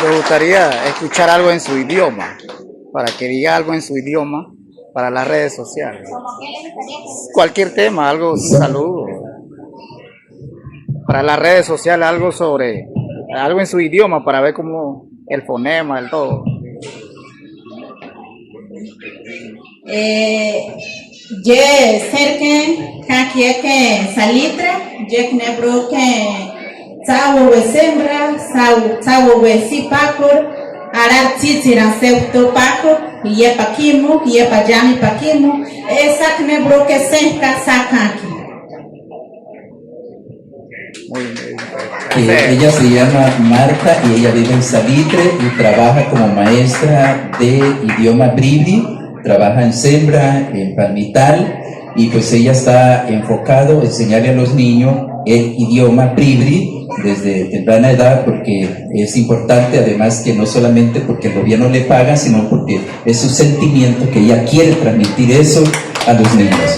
Me gustaría escuchar algo en su idioma, para que diga algo en su idioma para las redes sociales. Cualquier tema, algo, un saludo. Para las redes sociales, algo sobre, algo en su idioma para ver cómo el fonema, el todo. Je cerquen que salitre, je knebro que tsawo we sembra, tsawo we sipakor, arar titira septo pakor, yepa kimu, yepa jami pakimu, esa knebro que senka sakaki. Muy bien. Ella se llama Marta y ella vive en Salitre y trabaja como maestra de idioma bribri, trabaja en Sembra, en Palmital, y pues ella está enfocado a enseñarle a los niños el idioma bribri desde temprana edad, porque es importante, además que no solamente porque el gobierno le paga, sino porque es su sentimiento que ella quiere transmitir eso a los niños.